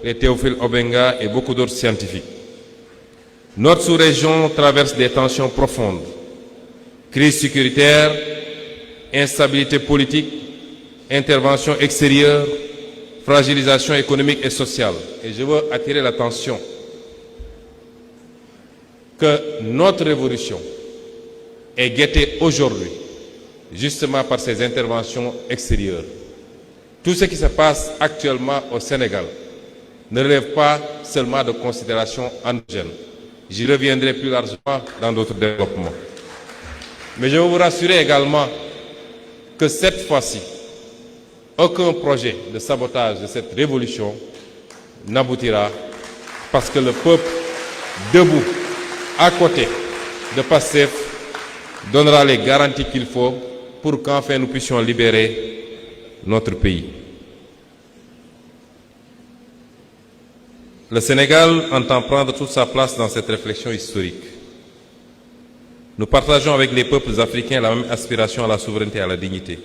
les Théophile Obenga et beaucoup d'autres scientifiques. Notre sous-région traverse des tensions profondes, crise sécuritaire, instabilité politique, intervention extérieure, fragilisation économique et sociale. Et je veux attirer l'attention que notre révolution est guettée aujourd'hui, justement par ces interventions extérieures. Tout ce qui se passe actuellement au Sénégal ne relève pas seulement de considérations endogènes. J'y reviendrai plus largement dans d'autres développements. Mais je veux vous rassurer également que cette fois-ci, aucun projet de sabotage de cette révolution n'aboutira parce que le peuple debout, à côté de PASTEF, donnera les garanties qu'il faut pour qu'enfin nous puissions libérer notre pays. Le Sénégal entend prendre toute sa place dans cette réflexion historique. Nous partageons avec les peuples africains la même aspiration à la souveraineté et à la dignité.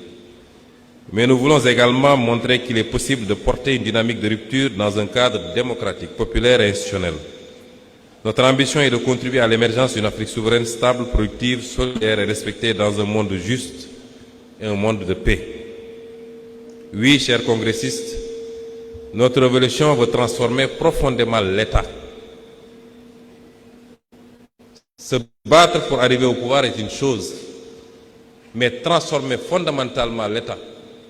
Mais nous voulons également montrer qu'il est possible de porter une dynamique de rupture dans un cadre démocratique, populaire et institutionnel. Notre ambition est de contribuer à l'émergence d'une Afrique souveraine, stable, productive, solidaire et respectée dans un monde juste et un monde de paix. Oui, chers congressistes, notre révolution veut transformer profondément l'État. Se battre pour arriver au pouvoir est une chose, mais transformer fondamentalement l'État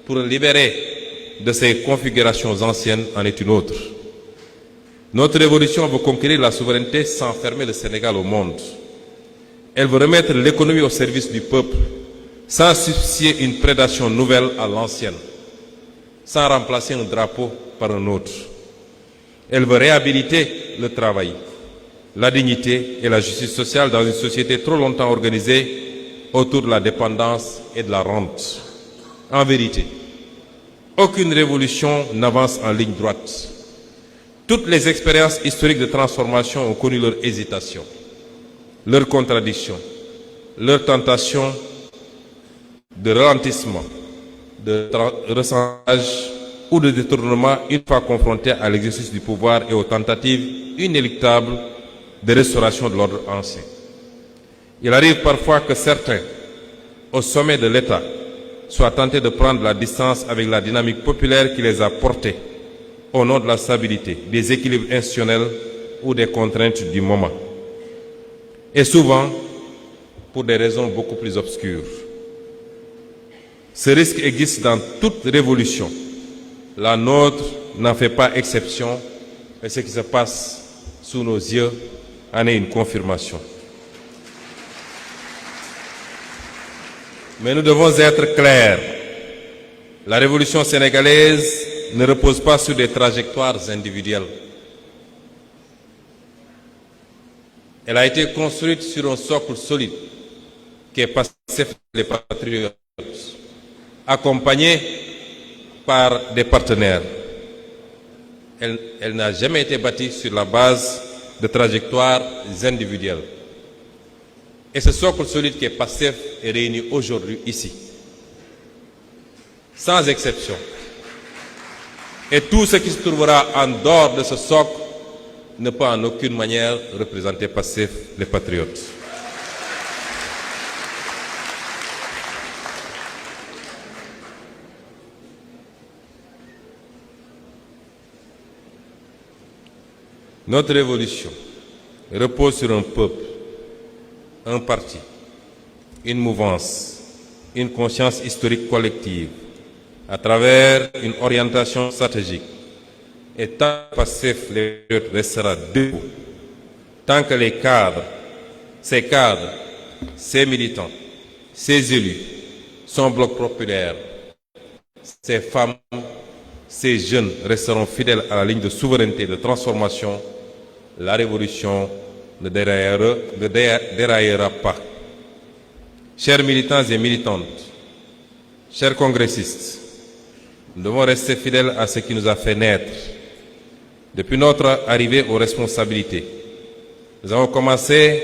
pour le libérer de ses configurations anciennes en est une autre. Notre révolution veut conquérir la souveraineté sans fermer le Sénégal au monde. Elle veut remettre l'économie au service du peuple, sans substituer une prédation nouvelle à l'ancienne, sans remplacer un drapeau par un autre. Elle veut réhabiliter le travail, la dignité et la justice sociale dans une société trop longtemps organisée autour de la dépendance et de la rente. En vérité, aucune révolution n'avance en ligne droite. Toutes les expériences historiques de transformation ont connu leur hésitation, leur contradiction, leur tentation de ralentissement, de ressentage ou de détournement une fois confrontés à l'exercice du pouvoir et aux tentatives inéluctables de restauration de l'ordre ancien. Il arrive parfois que certains, au sommet de l'État, soient tentés de prendre la distance avec la dynamique populaire qui les a portés au nom de la stabilité, des équilibres institutionnels ou des contraintes du moment. Et souvent, pour des raisons beaucoup plus obscures. Ce risque existe dans toute révolution. La nôtre n'en fait pas exception, et ce qui se passe sous nos yeux en est une confirmation. Mais nous devons être clairs. La révolution sénégalaise ne repose pas sur des trajectoires individuelles. Elle a été construite sur un socle solide qui est PASTEF les patriotes, accompagné par des partenaires. Elle n'a jamais été bâtie sur la base de trajectoires individuelles. Et ce socle solide qui est PASTEF est réuni aujourd'hui ici, sans exception. Et tout ce qui se trouvera en dehors de ce socle ne peut en aucune manière représenter PASTEF les patriotes. Notre révolution repose sur un peuple, un parti, une mouvance, une conscience historique collective, à travers une orientation stratégique. Et tant que PASTEF restera debout, tant que les cadres, ces militants, ces élus, son bloc populaire, ces femmes, ces jeunes resteront fidèles à la ligne de souveraineté et de transformation, la révolution ne déraillera pas. Chers militants et militantes, chers congressistes, nous devons rester fidèles à ce qui nous a fait naître. Depuis notre arrivée aux responsabilités, nous avons commencé